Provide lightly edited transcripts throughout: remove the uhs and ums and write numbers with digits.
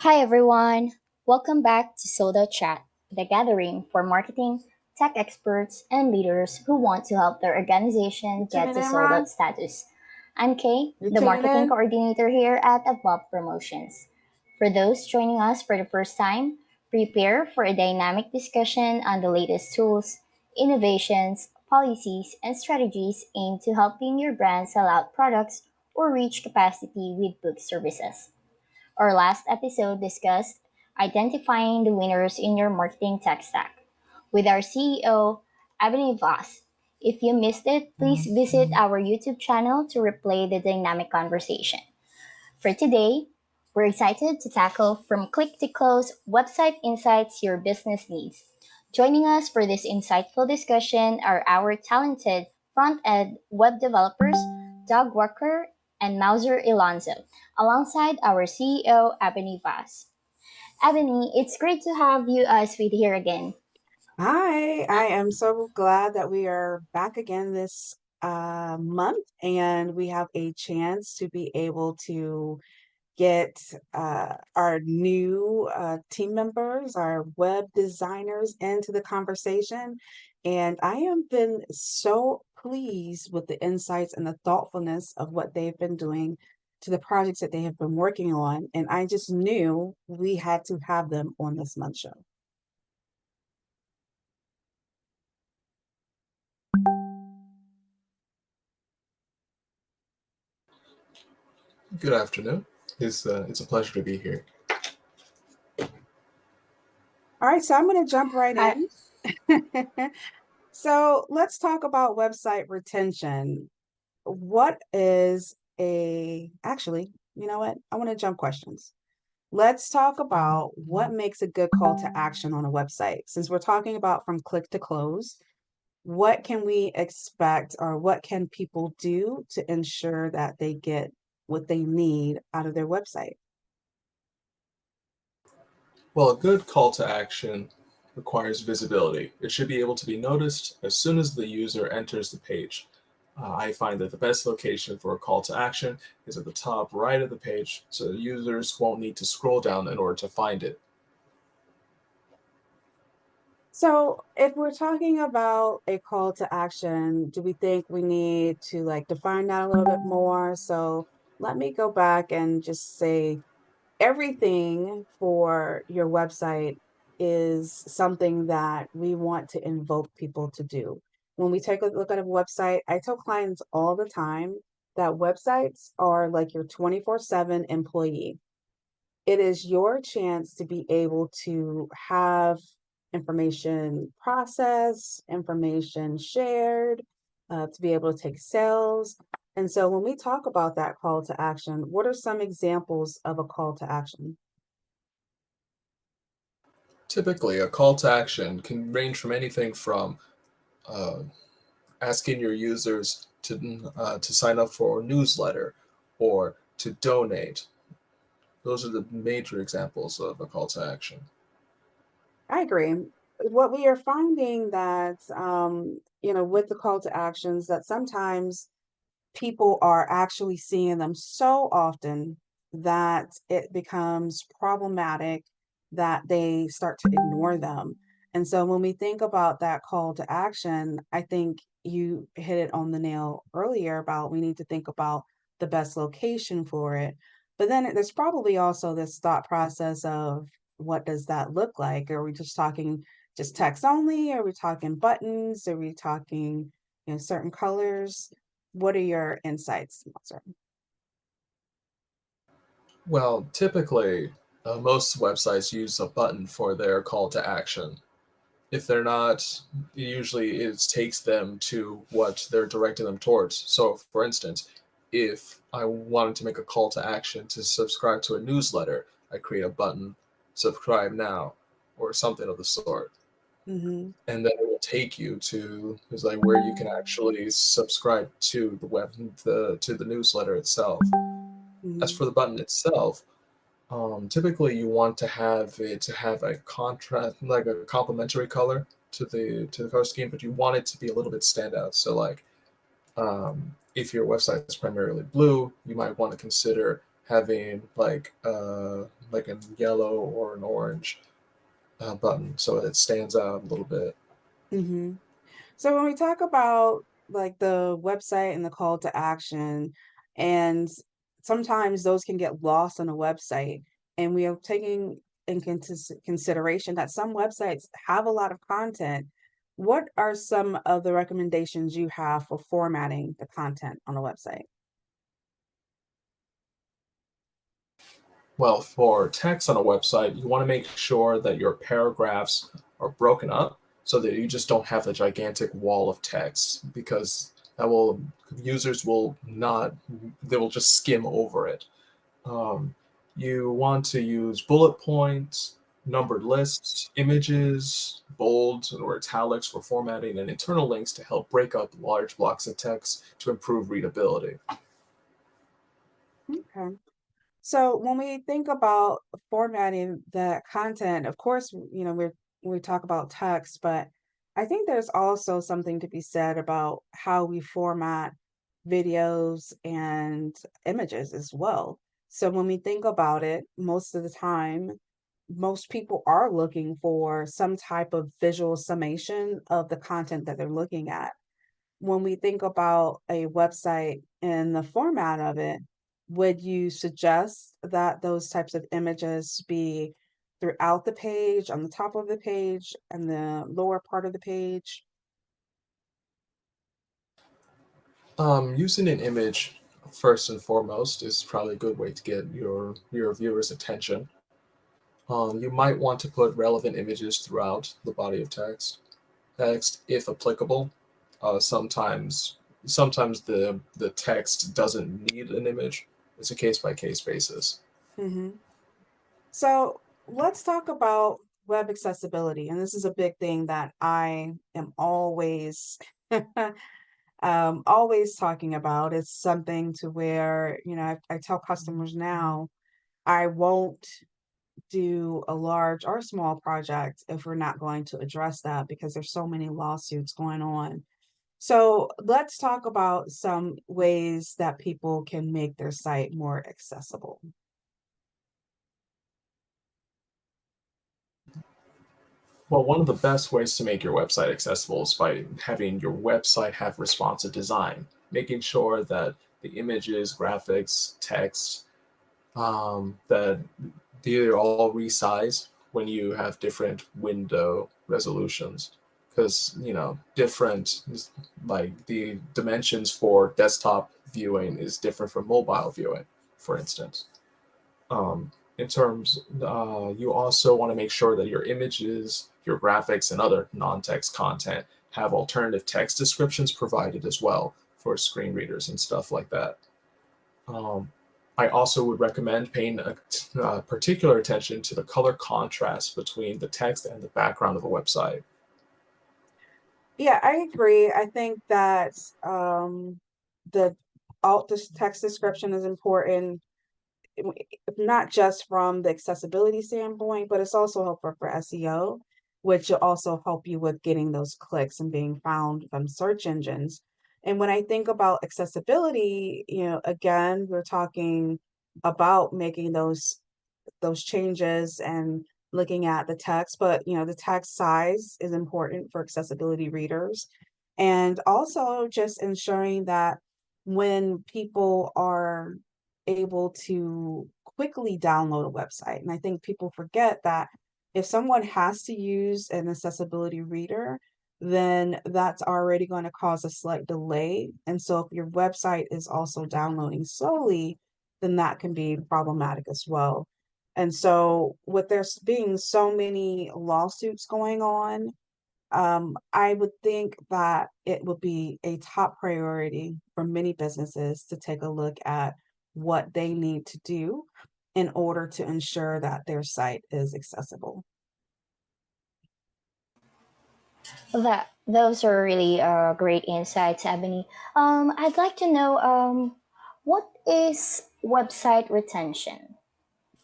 Hi everyone! Welcome back to Soda Chat, the gathering for marketing, tech experts, and leaders who want to help their You organization get tuning to in, sold Ron? out status. I'm Kay, You the tuning marketing in? coordinator here at Above Promotions. For those joining us for the first time, prepare for a dynamic discussion on the latest tools, innovations, policies, and strategies aimed to helping your brand sell out products or reach capacity with book services. Our last episode discussed identifying the winners in your marketing tech stack with our CEO, Ebony Vaz. If you missed it, please visit our YouTube channel to replay the dynamic conversation. For today, we're excited to tackle from click to close website insights your business needs. Joining us for this insightful discussion are our talented front end web developers, Doug Walker and Mauzor Ilonzo, alongside our CEO, Ebony Vaz. Ebony, it's great to have you with here again. Hi, I am so glad that we are back again this month and we have a chance to be able to get our new team members, our web designers into the conversation. And I have been so pleased with the insights and the thoughtfulness of what they've been doing to the projects that they have been working on. And I just knew we had to have them on this month's show. Good afternoon. It's a pleasure to be here. All right, so I'm going to jump right Hi. in. So let's talk about website retention. What is actually, you know what? I want to jump questions. Let's talk about what makes a good call to action on a website. Since we're talking about from click to close, what can we expect or what can people do to ensure that they get what they need out of their website? Well, a good call to action requires visibility. It should be able to be noticed as soon as the user enters the page. I find that the best location for a call to action is at the top right of the page, so users won't need to scroll down in order to find it. So, if we're talking about a call to action, do we think we need to like define that a little bit more? So, let me go back and just say everything for your website is something that we want to invoke people to do. When we take a look at a website, I tell clients all the time that websites are like your 24/7 employee. It is your chance to be able to have information processed, information shared, to be able to take sales. And so when we talk about that call to action, what are some examples of a call to action? Typically, a call to action can range from anything from uh, asking your users to sign up for a newsletter or to donate. Those are the major examples of a call to action. I agree. What we are finding that, with the call to actions, that sometimes people are actually seeing them so often that it becomes problematic that they start to ignore them. And so when we think about that call to action, I think you hit it on the nail earlier about we need to think about the best location for it. But then there's probably also this thought process of what does that look like? Are we just talking just text only? Are we talking buttons? Are we talking, certain colors? What are your insights, Sir? Well, typically, most websites use a button for their call to action. If they're not, usually it takes them to what they're directing them towards. So, for instance, if I wanted to make a call to action to subscribe to a newsletter, I create a button, subscribe now, or something of the sort. Mhm, And then it will take you to is like where you can actually subscribe to the newsletter itself. As mhm. for the button itself, typically, you want to have it to have a contrast, like a complementary color to the color scheme, but you want it to be a little bit standout. So, like, if your website is primarily blue, you might want to consider having like like a yellow or an orange button, so it stands out a little bit. Hmm. So when we talk about like the website and the call to action, and sometimes those can get lost on a website, and we are taking in consideration that some websites have a lot of content. What are some of the recommendations you have for formatting the content on a website? Well, for text on a website, you want to make sure that your paragraphs are broken up so that you just don't have a gigantic wall of text, because that will users will not they will just skim over it. Um, you want to use bullet points, numbered lists, images, bold or italics for formatting, and internal links to help break up large blocks of text to improve readability. Okay. So when we think about formatting the content, of course, we talk about text, but I think there's also something to be said about how we format videos and images as well. So when we think about it, most of the time, most people are looking for some type of visual summation of the content that they're looking at. When we think about a website and the format of it, would you suggest that those types of images be throughout the page, on the top of the page, and the lower part of the page? Using an image first and foremost is probably a good way to get your viewers' attention. You might want to put relevant images throughout the body of text if applicable. Sometimes the text doesn't need an image. It's a case by case basis. Hmm. So let's talk about web accessibility. And this is a big thing that I am always always talking about. It's something to where, I tell customers now, I won't do a large or small project if we're not going to address that because there's so many lawsuits going on. So let's talk about some ways that people can make their site more accessible. Well, one of the best ways to make your website accessible is by having your website have responsive design, making sure that the images, graphics, text, that they're all resize when you have different window resolutions. Because, different, like the dimensions for desktop viewing is different from mobile viewing, for instance. In terms, you also want to make sure that your images, your graphics, and other non-text content have alternative text descriptions provided as well for screen readers and stuff like that. Um, I also would recommend paying particular attention to the color contrast between the text and the background of a website. Yeah, I agree. I think that the alt this text description is important, not just from the accessibility standpoint, but it's also helpful for SEO, which will also help you with getting those clicks and being found from search engines. And when I think about accessibility, again, we're talking about making those changes and looking at the text, but the text size is important for accessibility readers. And also just ensuring that when people are able to quickly download a website, and I think people forget that if someone has to use an accessibility reader, then that's already going to cause a slight delay. And so if your website is also downloading slowly, then that can be problematic as well. And so, with being so many lawsuits going on, I would think that it would be a top priority for many businesses to take a look at what they need to do in order to ensure that their site is accessible. That those are really great insights, Ebony. I'd like to know what is website retention?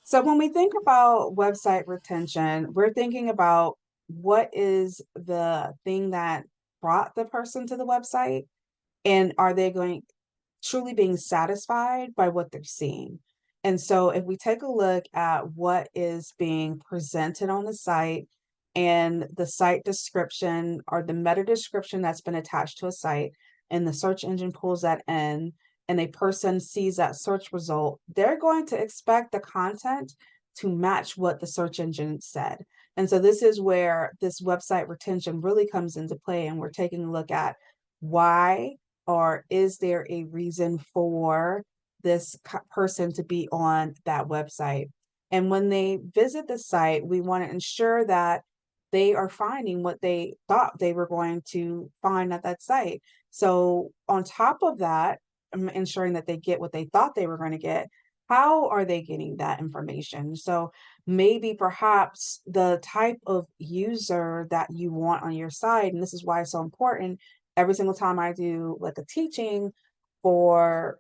So, when we think about website retention, we're thinking about what is the thing that brought the person to the website, and are they going truly being satisfied by what they're seeing. And so if we take a look at what is being presented on the site and the site description or the meta description that's been attached to a site, and the search engine pulls that in, and a person sees that search result, they're going to expect the content to match what the search engine said. And so this is where this website retention really comes into play. And we're taking a look at why, or is there a reason for this person to be on that website? And when they visit the site, we want to ensure that they are finding what they thought they were going to find at that site. So, on top of that, ensuring that they get what they thought they were going to get, how are they getting that information? So, maybe perhaps the type of user that you want on your site, and this is why it's so important. Every single time I do like a teaching for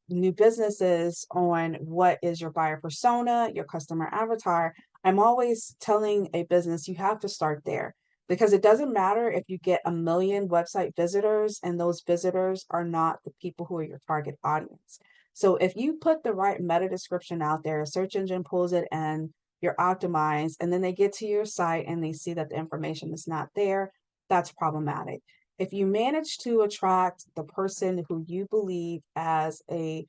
new businesses on what is your buyer persona, your customer avatar, I'm always telling a business you have to start there, because it doesn't matter if you get a million website visitors and those visitors are not the people who are your target audience. So if you put the right meta description out there, a search engine pulls it and you're optimized, and then they get to your site and they see that the information is not there, that's problematic. If you manage to attract the person who you believe as a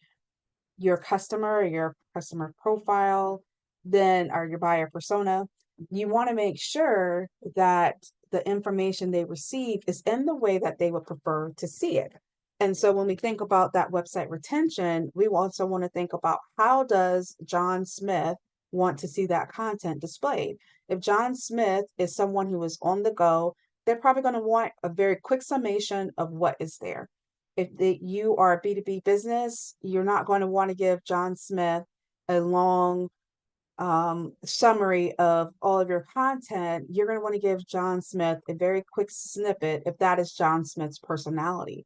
your customer or your customer profile, then or your buyer persona, you want to make sure that the information they receive is in the way that they would prefer to see it. And so when we think about that website retention, we also want to think about, how does John Smith want to see that content displayed? If John Smith is someone who is on the go, they're probably going to want a very quick summation of what is there. If you are a B2B business, you're not going to want to give John Smith a long summary of all of your content. You're going to want to give John Smith a very quick snippet if that is John Smith's personality.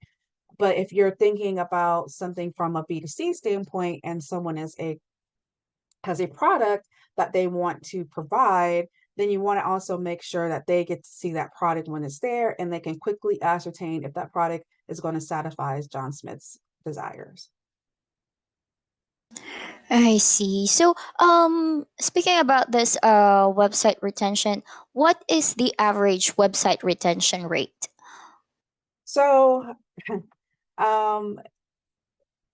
But if you're thinking about something from a B2C standpoint and someone has a product that they want to provide, then you want to also make sure that they get to see that product when it's there and they can quickly ascertain if that product is going to satisfy John Smith's desires. I see. So, speaking about this website retention, what is the average website retention rate? So, um,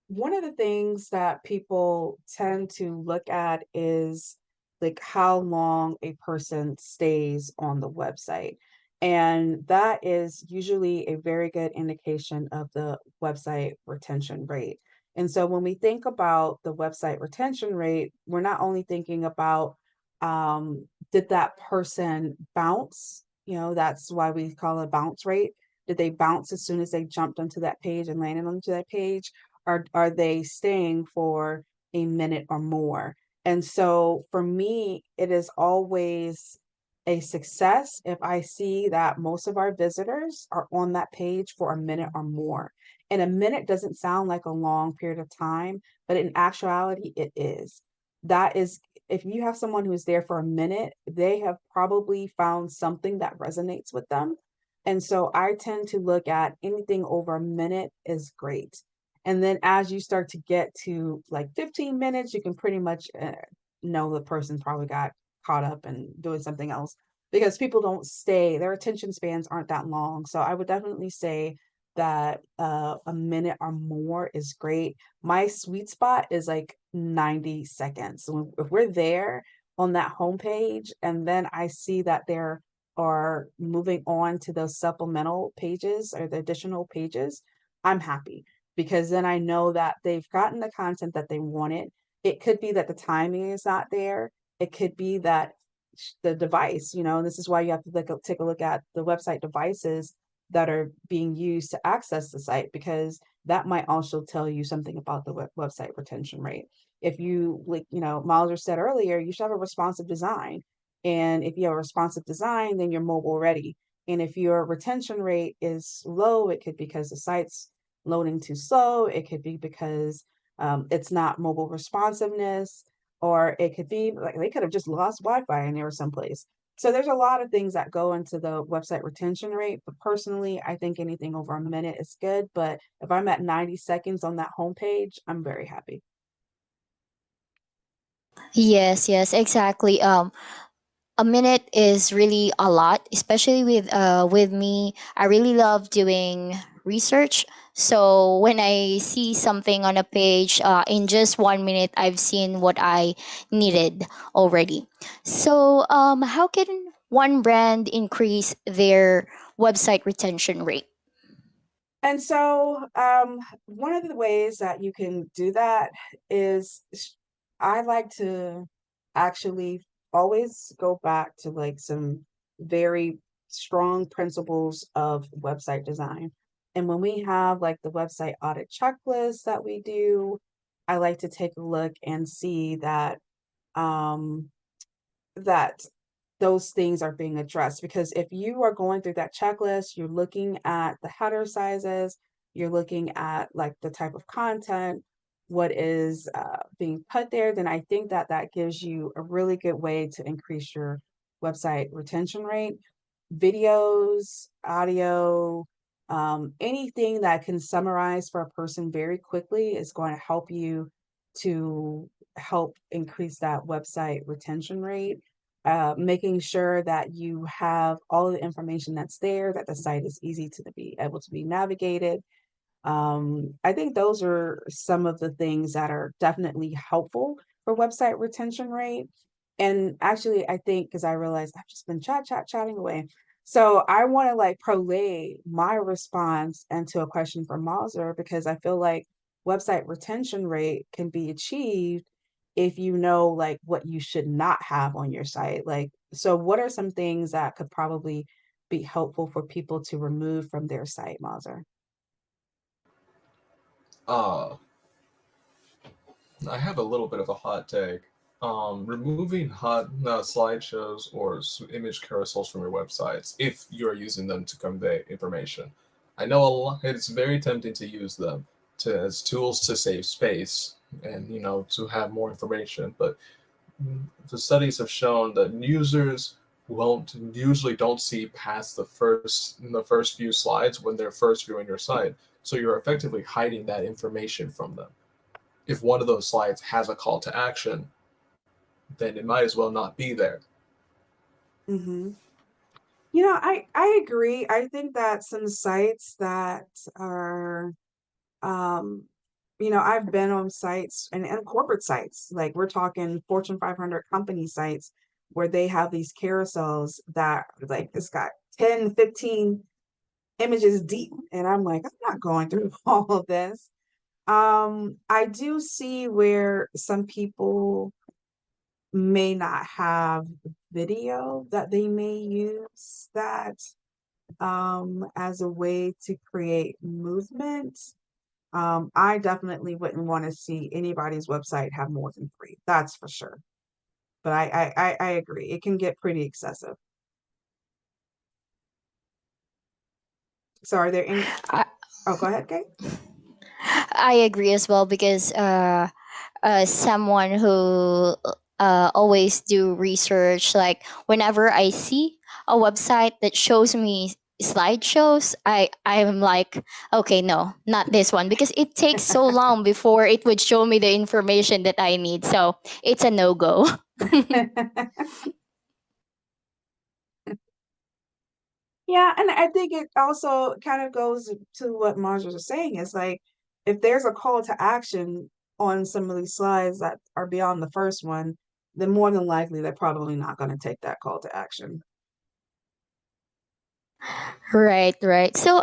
one of the things that people tend to look at is like how long a person stays on the website. And that is usually a very good indication of the website retention rate. And so when we think about the website retention rate, we're not only thinking about, did that person bounce? That's why we call it a bounce rate. Did they bounce as soon as they jumped onto that page and landed onto that page? Are they staying for a minute or more? And so for me, it is always a success if I see that most of our visitors are on that page for a minute or more. And a minute doesn't sound like a long period of time, but in actuality, it is. That is, if you have someone who is there for a minute, they have probably found something that resonates with them. And so I tend to look at anything over a minute is great. And then as you start to get to like 15 minutes, you can pretty much know the person probably got caught up and doing something else, because people don't stay, their attention spans aren't that long. So I would definitely say that a minute or more is great. My sweet spot is like 90 seconds. So if we're there on that homepage and then I see that there are moving on to those supplemental pages or the additional pages, I'm happy, because then I know that they've gotten the content that they wanted. It could be that the timing is not there. It could be that the device, this is why you have to take a look at the website devices that are being used to access the site, because that might also tell you something about the website retention rate. If you, like, Mauzor said earlier, you should have a responsive design. And if you have a responsive design, then you're mobile ready. And if your retention rate is low, it could be because the site's loading too slow. It could be because it's not mobile responsiveness, or it could be like they could have just lost Wi-Fi and they were someplace. So there's a lot of things that go into the website retention rate. But personally, I think anything over a minute is good. But if I'm at 90 seconds on that homepage, I'm very happy. Yes, yes, exactly. A minute is really a lot, especially with me. I really love doing research. So when I see something on a page, in just 1 minute, I've seen what I needed already. So how can one brand increase their website retention rate? And so, one of the ways that you can do that is I like to actually always go back to like some very strong principles of website design. And when we have like the website audit checklist that we do, I like to take a look and see um, that those things are being addressed. Because if you are going through that checklist, you're looking at the header sizes, you're looking at like the type of content, what is being put there, then I think that that gives you a really good way to increase your website retention rate. Videos, audio, anything that can summarize for a person very quickly is going to help you to help increase that website retention rate. Making sure that you have all of the information that's there, that the site is easy to be able to be navigated. I think those are some of the things that are definitely helpful for website retention rate. And actually, I think because I realized I've just been chatting away. So I want to like prolay my response into a question for Mauzur because I feel like website retention rate can be achieved if you know like what you should not have on your site. Like, so what are some things that could probably be helpful for people to remove from their site, Mauzur? Uh, I have a little bit of a hot take. Removing hot slideshows or image carousels from your websites if you're using them to convey information. I know a lot, it's very tempting to use them as tools to save space and to have more information, but the studies have shown that users won't usually don't see past the first few slides when they're first viewing your site. So you're effectively hiding that information from them. If one of those slides has a call to action, then it might as well not be there. Hmm. You know, I agree. I think that some sites that are, um, I've been on sites and corporate sites, like we're talking Fortune 500 company sites where they have these carousels that like this got 10, 15 images deep. And I'm like, I'm not going through all of this. I do see where some people may not have video that they may use that as a way to create movement. I definitely wouldn't want to see anybody's website have more than three. That's for sure. But I agree. It can get pretty excessive. So are there any? I, Oh, go ahead, Kate. I agree as well because someone who always do research, like whenever I see a website that shows me slideshows, I'm like, okay, no, not this one, because it takes so long before it would show me the information that I need, so it's a no-go. Yeah, and I think it also kind of goes to what Marjorie was saying. Is like if there's a call to action on some of these slides that are beyond the first one, then more than likely they're probably not going to take that call to action. Right, right. So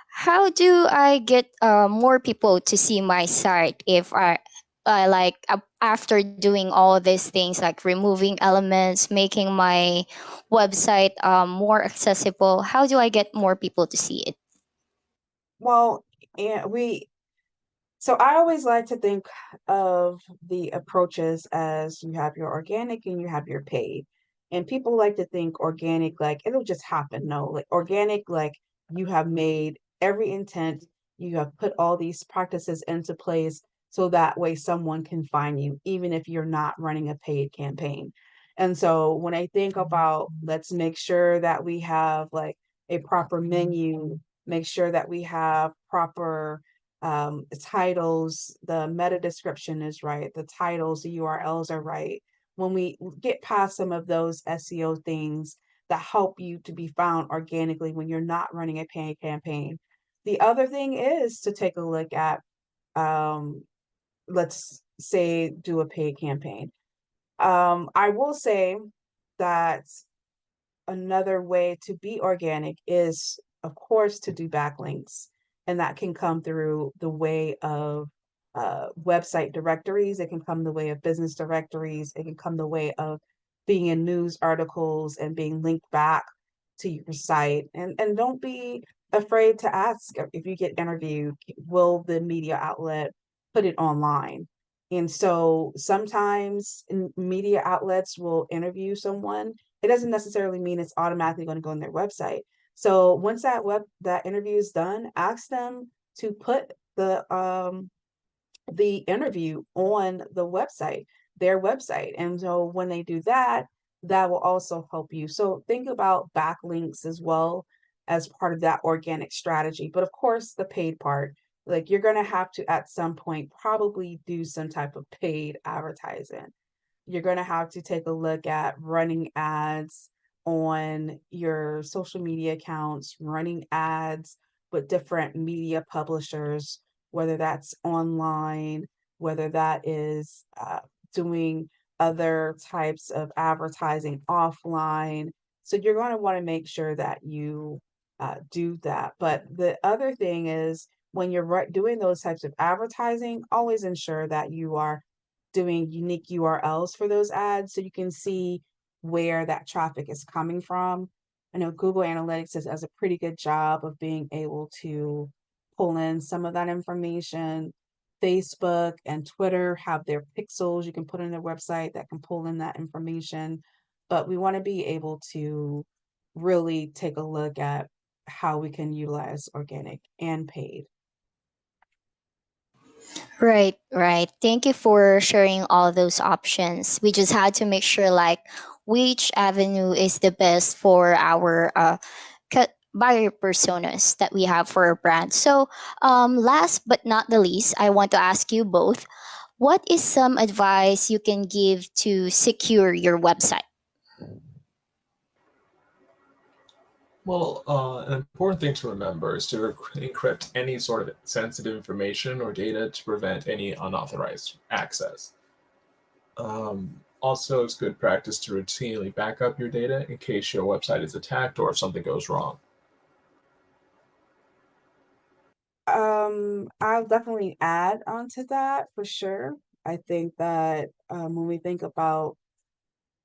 how do I get more people to see my site if I like after doing all these things like removing elements, making my website more accessible? How do I get more people to see it? Well, and so I always like to think of the approaches as you have your organic and you have your paid. And people like to think organic, like it'll just happen. No, like organic, like you have made every intent, you have put all these practices into place so that way someone can find you, even if you're not running a paid campaign. And so when I think about let's make sure that we have like a proper menu, make sure that we have proper titles, the meta description is right, the titles, the URLs are right. When we get past some of those SEO things that help you to be found organically when you're not running a paid campaign. The other thing is to take a look at, um, let's say, do a paid campaign. I will say that another way to be organic is, of course, to do backlinks. And that can come through the way of website directories. It can come the way of business directories. It can come the way of being in news articles and being linked back to your site. And don't be afraid to ask if you get interviewed, will the media outlet put it online? And so sometimes media outlets will interview someone. It doesn't necessarily mean it's automatically going to go on their website. So once that interview is done, ask them to put the interview on the website, their website. And so when they do that, that will also help you. So think about backlinks as well as part of that organic strategy. But of course, the paid part, like you're going to have to at some point probably do some type of paid advertising. You're going to have to take a look at running ads on your social media accounts, running ads with different media publishers, whether that's online, whether that is doing other types of advertising offline. So you're going to want to make sure that you do that. But the other thing is when you're doing those types of advertising, always ensure that you are doing unique URLs for those ads so you can see where that traffic is coming from. I know Google Analytics does a pretty good job of being able to pull in some of that information. Facebook and Twitter have their pixels you can put on their website that can pull in that information. But we want to be able to really take a look at how we can utilize organic and paid. Right, right. Thank you for sharing all those options. We just had to make sure like which avenue is the best for our buyer personas that we have for our brand. So, last but not the least, I want to ask you both, what is some advice you can give to secure your website? Well, an important thing to remember is to encrypt any sort of sensitive information or data to prevent any unauthorized access. Also, it's good practice to routinely back up your data in case your website is attacked or if something goes wrong. I'll definitely add on to that for sure. I think that when we think about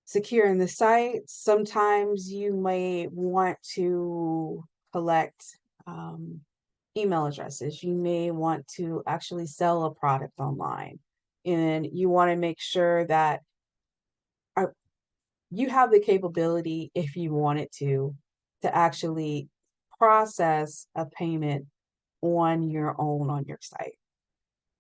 securing the site, sometimes you may want to collect um, email addresses. You may want to actually sell a product online, and you want to make sure that uh, you have the capability, if you wanted to actually process a payment on your own on your site.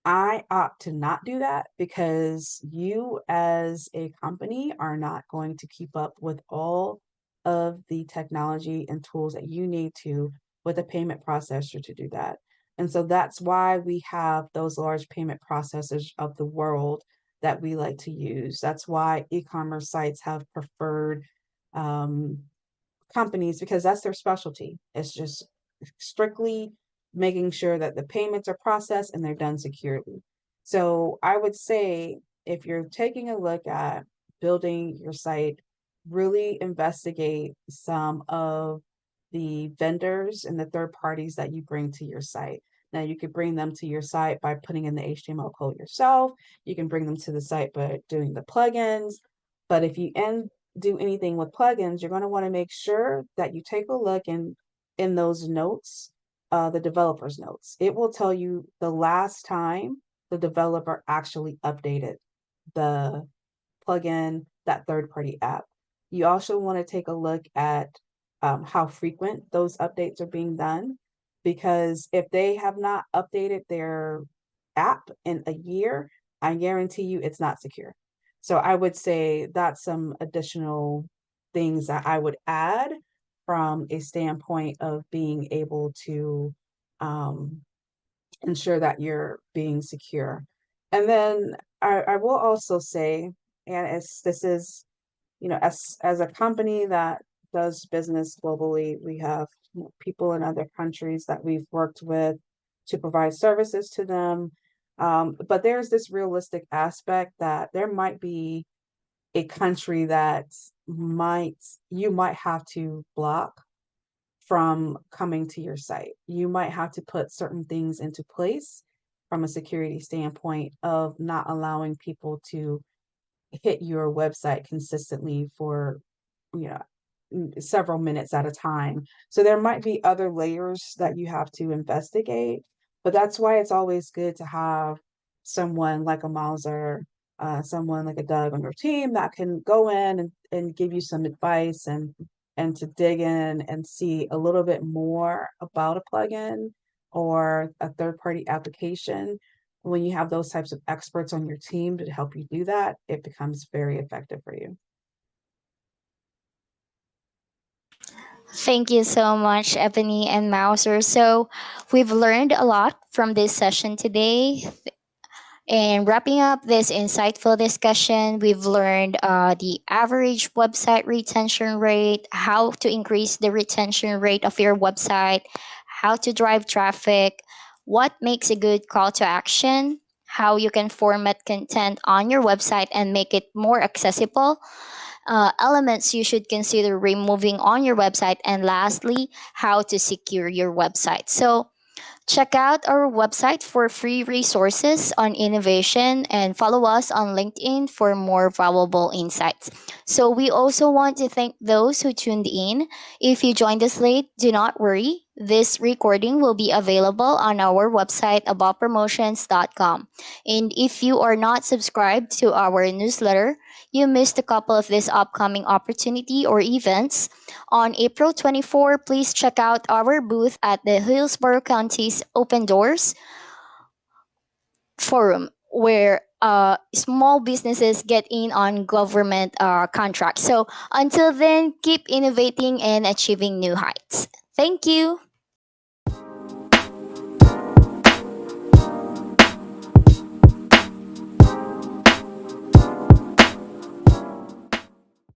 I opt to not do that because you as a company are not going to keep up with all of the technology and tools that you need to with a payment processor to do that. And so that's why we have those large payment processors of the world that we like to use. That's why e-commerce sites have preferred um, companies because that's their specialty. It's just strictly making sure that the payments are processed and they're done securely. So I would say if you're taking a look at building your site, really investigate some of the vendors and the third parties that you bring to your site. Now, you could bring them to your site by putting in the HTML code yourself. You can bring them to the site by doing the plugins. But if you do anything with plugins, you're going to want to make sure that you take a look in those notes, the developer's notes. It will tell you the last time the developer actually updated the plugin, that third party app. You also want to take a look at how frequent those updates are being done, because if they have not updated their app in a year, I guarantee you it's not secure. So I would say that's some additional things that I would add from a standpoint of being able to um, ensure that you're being secure. And then I will also say, and this is, as a company that does business globally, we have people in other countries that we've worked with to provide services to them. But there's this realistic aspect that there might be a country that might you might have to block from coming to your site. You might have to put certain things into place from a security standpoint of not allowing people to hit your website consistently for, you know, several minutes at a time. So there might be other layers that you have to investigate, but that's why it's always good to have someone like a Mauser, someone like a Doug on your team that can go in and give you some advice and to dig in and see a little bit more about a plugin or a third party application. When you have those types of experts on your team to help you do that, it becomes very effective for you. Thank you so much, Ebony and Mauser. So, we've learned a lot from this session today. And wrapping up this insightful discussion, we've learned the average website retention rate, how to increase the retention rate of your website, how to drive traffic, what makes a good call to action, how you can format content on your website and make it more accessible, elements you should consider removing on your website, and lastly, how to secure your website. So, check out our website for free resources on innovation and follow us on LinkedIn for more valuable insights. So, we also want to thank those who tuned in. If you joined us late, do not worry. This recording will be available on our website aboutpromotions.com. And if you are not subscribed to our newsletter, you missed a couple of this upcoming opportunity or events. On April 24, please check out our booth at the Hillsborough County's Open Doors Forum, where small businesses get in on government contracts. So until then, keep innovating and achieving new heights. Thank you.